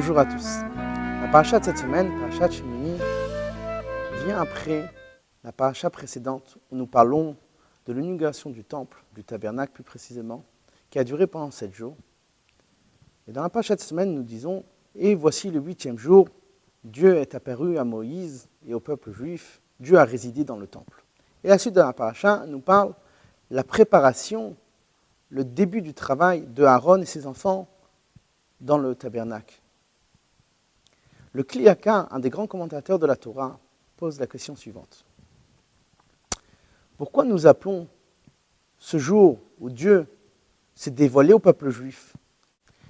Bonjour à tous. La paracha de cette semaine, paracha Shemini, vient après la paracha précédente où nous parlons de l'inauguration du temple, du tabernacle plus précisément, qui a duré pendant 7 jours. Et dans la paracha de cette semaine, nous disons « Et voici le 8e jour, Dieu est apparu à Moïse et au peuple juif, Dieu a résidé dans le temple. » Et la suite de la paracha nous parle de la préparation, le début du travail de Aaron et ses enfants dans le tabernacle. Le Kli Yakar, un des grands commentateurs de la Torah, pose la question suivante. Pourquoi nous appelons ce jour où Dieu s'est dévoilé au peuple juif?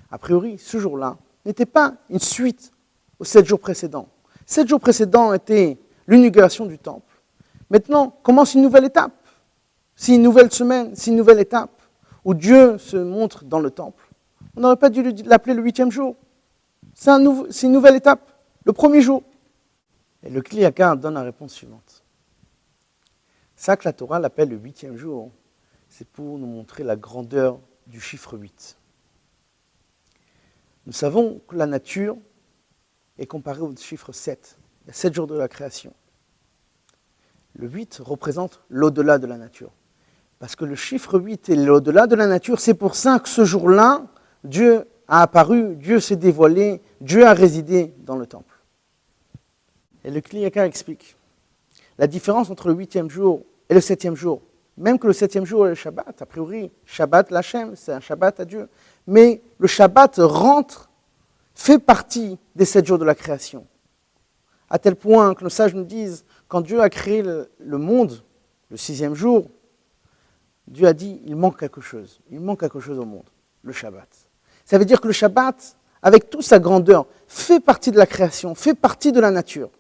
A priori, ce jour-là n'était pas une suite aux 7 jours précédents. 7 jours précédents étaient l'inauguration du temple. Maintenant, commence une nouvelle étape. C'est une nouvelle semaine, c'est une nouvelle étape où Dieu se montre dans le temple. On n'aurait pas dû l'appeler le 8e jour. C'est une nouvelle étape, le premier jour. Et le Kli Yakar donne la réponse suivante. Ça que la Torah l'appelle le 8e jour, c'est pour nous montrer la grandeur du chiffre 8. Nous savons que la nature est comparée au chiffre 7. Il y a 7 jours de la création. Le 8 représente l'au-delà de la nature. Parce que le chiffre 8 est l'au-delà de la nature, c'est pour ça que ce jour-là, Dieu a apparu, Dieu s'est dévoilé, Dieu a résidé dans le temple. Et le Kli Yakar explique la différence entre le 8e jour et le 7e jour. Même que le 7e jour est le Shabbat, a priori, Shabbat l'Hachem, c'est un Shabbat à Dieu. Mais le Shabbat fait partie des 7 jours de la création. À tel point que nos sages nous disent, quand Dieu a créé le monde, le 6e jour, Dieu a dit, il manque quelque chose au monde, le Shabbat. Ça veut dire que le Shabbat, avec toute sa grandeur, fait partie de la création, fait partie de la nature.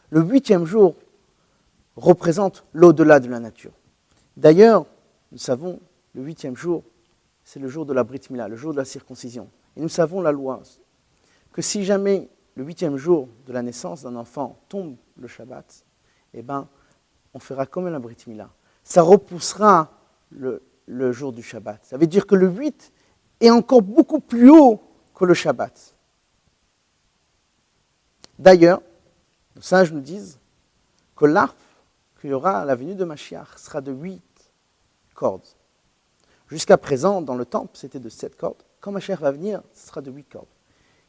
Le 8e jour représente l'au-delà de la nature. D'ailleurs, nous savons, le 8e jour, c'est le jour de la Brit Mila, le jour de la circoncision. Et nous savons la loi, que si jamais le 8e jour de la naissance d'un enfant tombe le Shabbat, on fera comme la Brit Mila. Ça repoussera le jour du Shabbat. Ça veut dire que le 8 est encore beaucoup plus haut que le Shabbat. D'ailleurs, nos sages nous disent que l'arpe qu'il y aura à la venue de Mashiach sera de 8 cordes. Jusqu'à présent, dans le temple, c'était de 7 cordes. Quand Mashiach va venir, ce sera de 8 cordes.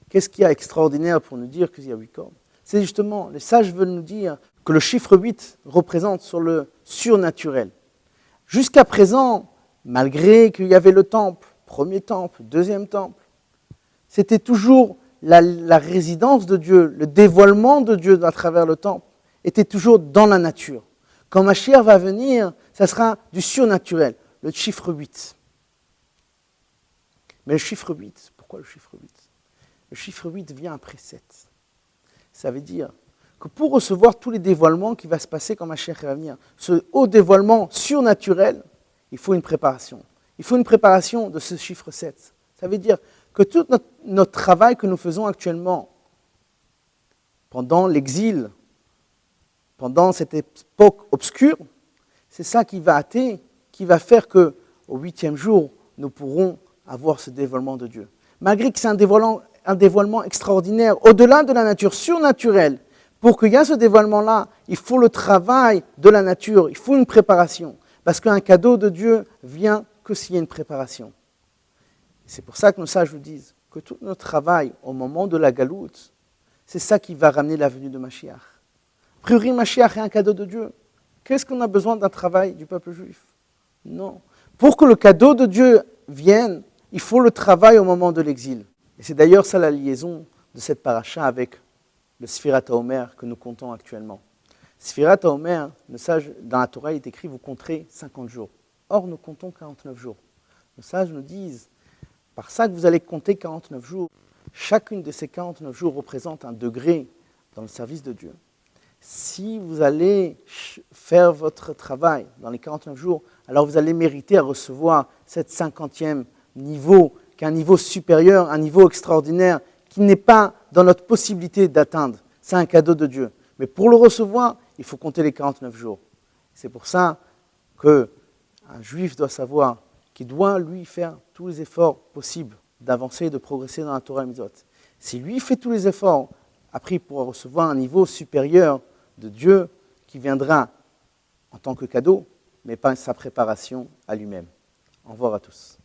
Qu'est-ce qu'il y a extraordinaire pour nous dire qu'il y a 8 cordes? C'est justement, les sages veulent nous dire que le chiffre 8 représente sur le surnaturel. Jusqu'à présent, malgré qu'il y avait le temple, premier temple, deuxième temple, c'était toujours la résidence de Dieu, le dévoilement de Dieu à travers le temple, était toujours dans la nature. Quand Mashiach va venir, ça sera du surnaturel, le chiffre 8. Mais le chiffre 8, pourquoi le chiffre 8? Le chiffre 8 vient après 7. Ça veut dire que pour recevoir tous les dévoilements qui vont se passer quand Mashiach va venir, ce haut dévoilement surnaturel, il faut une préparation. Il faut une préparation de ce chiffre 7. Ça veut dire que tout notre travail que nous faisons actuellement, pendant l'exil, pendant cette époque obscure, c'est ça qui va faire qu'au 8e jour, nous pourrons avoir ce dévoilement de Dieu. Malgré que c'est un dévoilement extraordinaire, au-delà de la nature, surnaturelle, pour qu'il y ait ce dévoilement-là, il faut le travail de la nature, il faut une préparation. Parce qu'un cadeau de Dieu vient que s'il y a une préparation. C'est pour ça que nos sages nous disent que tout notre travail au moment de la galoute, c'est ça qui va ramener la venue de Mashiach. A priori, Mashiach est un cadeau de Dieu. Qu'est-ce qu'on a besoin d'un travail du peuple juif? Non. Pour que le cadeau de Dieu vienne, il faut le travail au moment de l'exil. Et c'est d'ailleurs ça la liaison de cette paracha avec le Sfirat HaOmer que nous comptons actuellement. Sfirat HaOmer, le sage dans la Torah, il est écrit, vous compterez 50 jours. Or, nous comptons 49 jours. Nos sages nous disent, par ça que vous allez compter 49 jours, chacune de ces 49 jours représente un degré dans le service de Dieu. Si vous allez faire votre travail dans les 49 jours, alors vous allez mériter à recevoir cette 50e niveau, qui est un niveau supérieur, un niveau extraordinaire, qui n'est pas dans notre possibilité d'atteindre. C'est un cadeau de Dieu. Mais pour le recevoir, il faut compter les 49 jours. C'est pour ça qu'un juif doit savoir qu'il doit, lui, faire tous les efforts possibles d'avancer et de progresser dans la Torah et Mitzvot. Si lui fait tous les efforts, après il pourra recevoir un niveau supérieur de Dieu qui viendra en tant que cadeau, mais pas sa préparation à lui-même. Au revoir à tous.